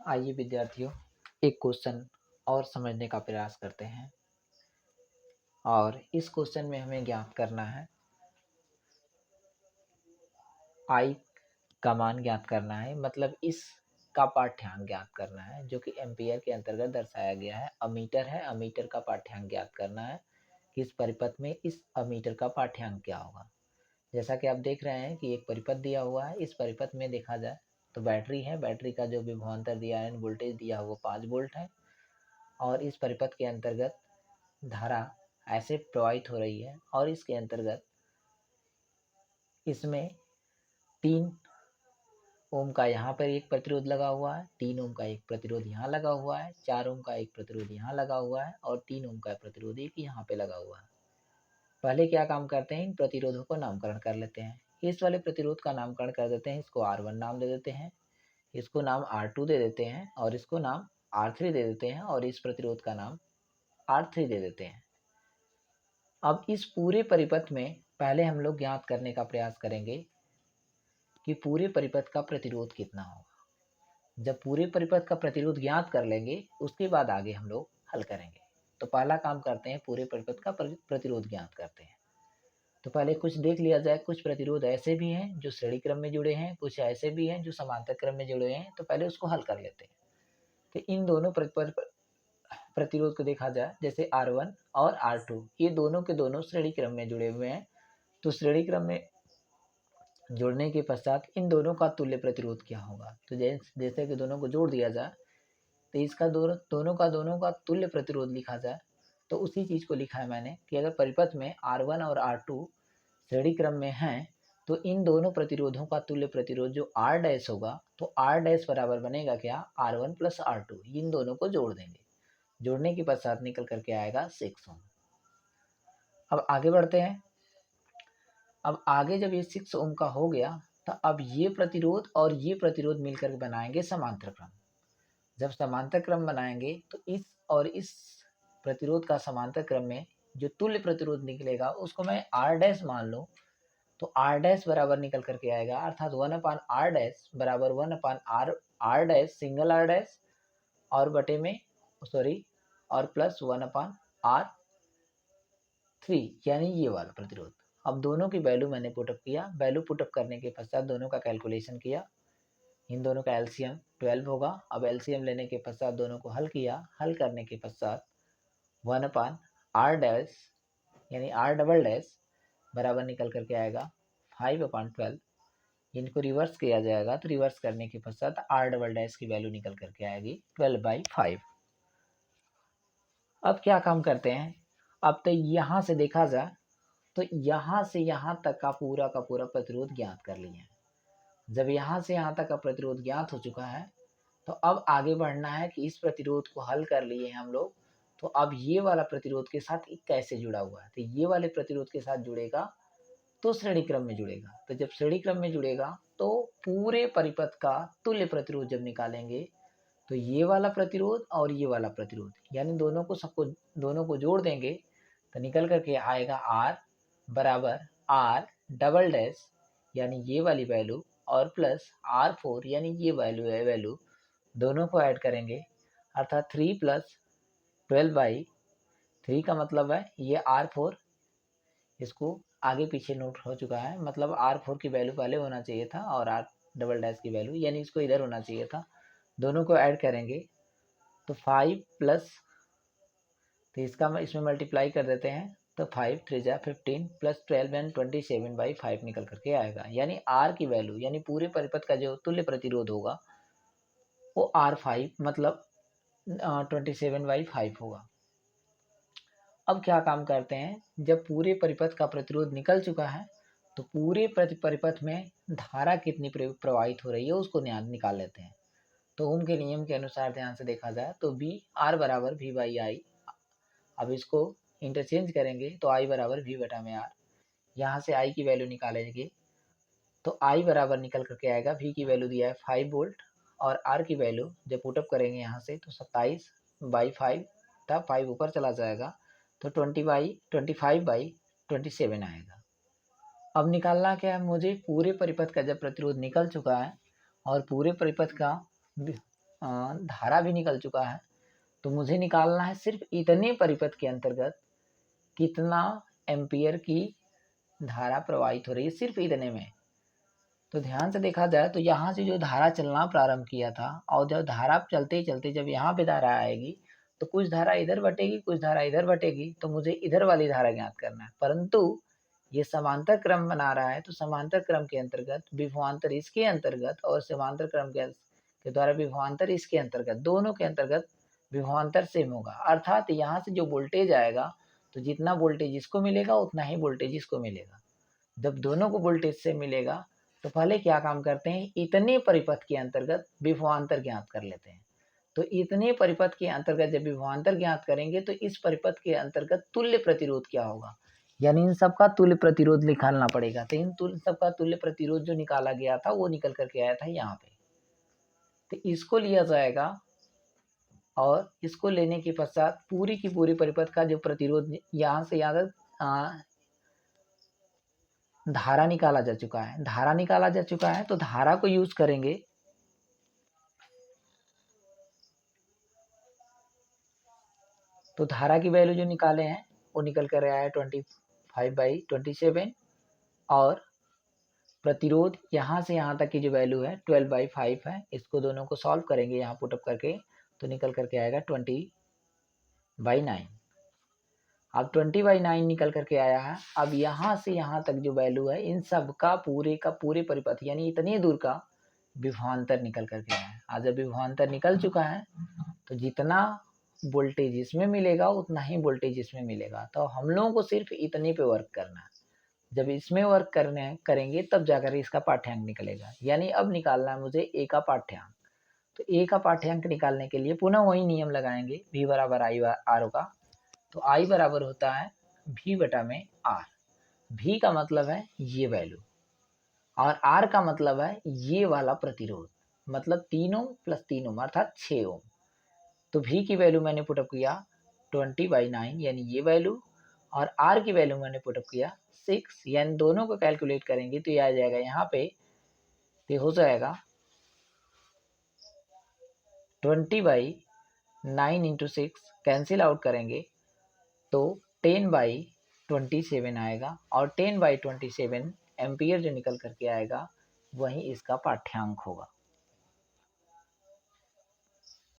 आइए विद्यार्थियों, एक क्वेश्चन और समझने का प्रयास करते हैं। और इस क्वेश्चन में हमें ज्ञात करना है, आई का मान ज्ञात करना है, मतलब इस का पाठ्यांक ज्ञात करना है, जो कि एम्पियर के अंतर्गत दर्शाया गया है। अमीटर है, अमीटर का पाठ्यांक ज्ञात करना है कि इस परिपथ में इस अमीटर का पाठ्यांक क्या होगा। जैसा कि आप देख रहे हैं कि एक परिपथ दिया हुआ है। इस परिपथ में देखा जाए तो बैटरी है, बैटरी का जो विभवांतर दिया है, वोल्टेज दिया है वो 5 वोल्ट है। और इस परिपथ के अंतर्गत धारा ऐसे प्रवाहित हो रही है और इसके अंतर्गत इसमें 3 ओम का यहाँ पर एक प्रतिरोध लगा हुआ है, 3 ओम का एक प्रतिरोध यहाँ लगा हुआ है, 4 ओम का एक प्रतिरोध यहाँ लगा हुआ है और 3 ओम का प्रतिरोध एक यहाँ पे लगा हुआ है। पहले क्या काम करते हैं, इन प्रतिरोधों को नामकरण कर लेते हैं। इस वाले प्रतिरोध का नामकरण कर देते हैं, इसको R1 नाम दे देते हैं, इसको नाम R2 दे देते हैं और इसको नाम R3 दे देते हैं और इस प्रतिरोध का नाम R3 दे देते हैं। अब इस पूरे परिपथ में पहले हम लोग ज्ञात करने का प्रयास करेंगे कि पूरे परिपथ का प्रतिरोध कितना होगा। जब पूरे परिपथ का प्रतिरोध ज्ञात कर लेंगे उसके बाद आगे हम लोग हल करेंगे। तो पहला काम करते हैं, पूरे परिपथ का प्रतिरोध ज्ञात करते हैं। तो पहले कुछ देख लिया जाए। कुछ प्रतिरोध ऐसे भी हैं जो श्रेणी क्रम में जुड़े हैं, कुछ ऐसे भी हैं जो समांतर क्रम में जुड़े हैं। तो पहले उसको हल कर लेते हैं। तो इन दोनों प्रतिरोध को देखा जाए, जैसे R1 और R2, ये दोनों के दोनों श्रेणी क्रम में जुड़े हुए हैं। तो श्रेणी क्रम में जोड़ने के पश्चात इन दोनों का तुल्य प्रतिरोध क्या होगा। तो जैसे कि दोनों को जोड़ दिया जाए तो इसका दोनों का तुल्य प्रतिरोध लिखा जाए। तो उसी चीज़ को लिखा है मैंने कि अगर परिपथ में R1 और R2 श्रेणी क्रम में हैं तो इन दोनों प्रतिरोधों का तुल्य प्रतिरोध जो R डैश होगा, तो R डैश बराबर बनेगा क्या, R1 प्लस R2। इन दोनों को जोड़ देंगे, जोड़ने के पश्चात निकल करके आएगा 6 ओम। अब आगे बढ़ते हैं। अब आगे जब ये 6 ओम का हो गया तो अब ये प्रतिरोध और ये प्रतिरोध मिलकर बनाएंगे समांतर क्रम। जब समांतर क्रम बनाएंगे तो इस और इस प्रतिरोध का समांतर क्रम में जो तुल्य प्रतिरोध निकलेगा उसको मैं R डैश मान लूँ, तो R डैश बराबर निकल करके आएगा, अर्थात 1/R डैश बराबर 1/R dash single R dash और बटे में और प्लस 1/R3, यानी ये वाला प्रतिरोध। अब दोनों की वैल्यू मैंने पुटअप किया। वैल्यू पुटअप करने के पश्चात दोनों का कैलकुलेशन किया। इन दोनों का एलसीएम 12 होगा। अब एलसीएम लेने के पश्चात दोनों को हल किया। हल करने के पश्चात 1/R डैश यानी R डबल डैश बराबर निकल करके आएगा 5/12। इनको रिवर्स किया जाएगा तो रिवर्स करने के पश्चात R डबल डैश की वैल्यू निकल करके आएगी 12/5। अब क्या काम करते हैं, अब तो यहाँ से देखा जाए तो यहाँ से यहाँ तक का पूरा प्रतिरोध ज्ञात कर लिए हैं। जब यहाँ से यहाँ तक का प्रतिरोध ज्ञात हो चुका है तो अब आगे बढ़ना है कि इस प्रतिरोध को हल कर लिए हैं हम लोग। तो अब ये वाला प्रतिरोध के साथ कैसे जुड़ा हुआ है, तो ये वाले प्रतिरोध के साथ जुड़ेगा तो श्रेणी क्रम में जुड़ेगा। तो जब श्रेणी क्रम में जुड़ेगा तो पूरे परिपथ का तुल्य प्रतिरोध जब निकालेंगे तो ये वाला प्रतिरोध और ये वाला प्रतिरोध, यानी दोनों को जोड़ देंगे तो निकल करके आएगा R बराबर R डबल डैश यानी ये वाली वैल्यू और प्लस R4 यानी ये वैल्यू दोनों को ऐड करेंगे, अर्थात 3 प्लस 12/3 का मतलब है ये R4, इसको आगे पीछे नोट हो चुका है, मतलब R4 की वैल्यू पहले होना चाहिए था और R डबल डैश की वैल्यू यानी इसको इधर होना चाहिए था। दोनों को ऐड करेंगे तो 5 प्लस, तो इसमें मल्टीप्लाई कर देते हैं तो 5 3 जा 15 प्लस 12 एंड 27/5 निकल करके आएगा। यानी R की वैल्यू यानी पूरे परिपथ का जो तुल्य प्रतिरोध होगा वो R5 मतलब 27/5 होगा। अब क्या काम करते हैं, जब पूरे परिपथ का प्रतिरोध निकल चुका है तो पूरे परिपथ में धारा कितनी प्रवाहित हो रही है उसको निकाल लेते हैं। तो ओम के नियम के अनुसार ध्यान से देखा जाए तो V R बराबर V/I। अब इसको इंटरचेंज करेंगे तो I बराबर V/R। यहाँ से I की वैल्यू निकालेंगे तो I बराबर निकल करके आएगा, V की वैल्यू दिया है 5 वोल्ट और R की वैल्यू जब पुटअप करेंगे यहाँ से तो 27/5 था, 5 ऊपर चला जाएगा तो 25/27 आएगा। अब निकालना क्या है मुझे, पूरे परिपथ का जब प्रतिरोध निकल चुका है और पूरे परिपथ का धारा भी निकल चुका है। तो मुझे निकालना है सिर्फ इतने परिपथ के अंतर्गत कितना एम्पियर की धारा प्रवाहित हो रही है, सिर्फ इतने में। तो ध्यान से देखा जाए तो यहाँ से जो धारा चलना प्रारंभ किया था और जब धारा चलते चलते जब यहाँ पे धारा आएगी तो कुछ धारा इधर बटेगी, कुछ धारा इधर बटेगी, तो मुझे इधर वाली धारा ज्ञात करना है। परंतु ये समांतर क्रम बना रहा है, तो समांतर क्रम के अंतर्गत विभवांतर इसके अंतर्गत और समांतर क्रम के द्वारा विभवांतर इसके अंतर्गत, दोनों के अंतर्गत विभवांतर सेम होगा। अर्थात यहाँ से जो वोल्टेज आएगा तो जितना वोल्टेज इसको मिलेगा उतना ही वोल्टेज इसको मिलेगा। जब दोनों को वोल्टेज से मिलेगा तो पहले क्या काम करते हैं, इतने परिपथ के अंतर्गत विभवांतर ज्ञात कर लेते हैं। तो इतने परिपथ के अंतर्गत जब विभवांतर ज्ञात करेंगे तो इस परिपथ के अंतर्गत तुल्य प्रतिरोध क्या होगा, यानी इन सब का तुल्य प्रतिरोध निकालना पड़ेगा। तो इन सब का तुल्य प्रतिरोध जो निकाला गया था वो निकल करके आया था यहाँ पे। तो इसको लिया जाएगा और इसको लेने के पश्चात पूरी की पूरी परिपथ का जो प्रतिरोध यहाँ से यहाँ तक धारा निकाला जा चुका है। धारा निकाला जा चुका है तो धारा को यूज करेंगे। तो धारा की वैल्यू जो निकाले हैं वो निकल कर आया है 25/27 और प्रतिरोध यहाँ से यहाँ तक की जो वैल्यू है 12/5 है। इसको दोनों को सॉल्व करेंगे यहाँ पुटअप करके तो निकल करके आएगा 20/9। अब 20/9 निकल करके आया है। अब यहाँ से यहाँ तक जो वैल्यू है इन सब का पूरे परिपथ यानी इतनी दूर का विभवांतर निकल करके आया है। आज जब विभवांतर निकल चुका है तो जितना वोल्टेज इसमें मिलेगा उतना ही वोल्टेज इसमें मिलेगा। तो हम लोगों को सिर्फ इतने पे वर्क करना है। जब इसमें वर्क करेंगे तब जाकर इसका पाठ्यांक निकलेगा। यानी अब निकालना है मुझे ए का पाठ्यांक। तो ए का पाठ्यांक निकालने के लिए पुनः वही नियम लगाएंगे, V बराबर आई आर का। तो I बराबर होता है V बटा में R। V का मतलब है ये वैल्यू और R का मतलब है ये वाला प्रतिरोध, मतलब 3 ओम प्लस 3 ओम अर्थात 6 ओम। तो V की वैल्यू मैंने पुटअप किया 20/9 यानी ये वैल्यू और R की वैल्यू मैंने पुटअप किया 6, यानी दोनों को कैलकुलेट करेंगे तो ये आ जाएगा यहाँ पे, तो हो जाएगा 20/9 इंटू 6 कैंसिल आउट करेंगे तो 10/27 आएगा और 10/27 एम्पियर जो निकल करके आएगा वही इसका पाठ्यांक होगा।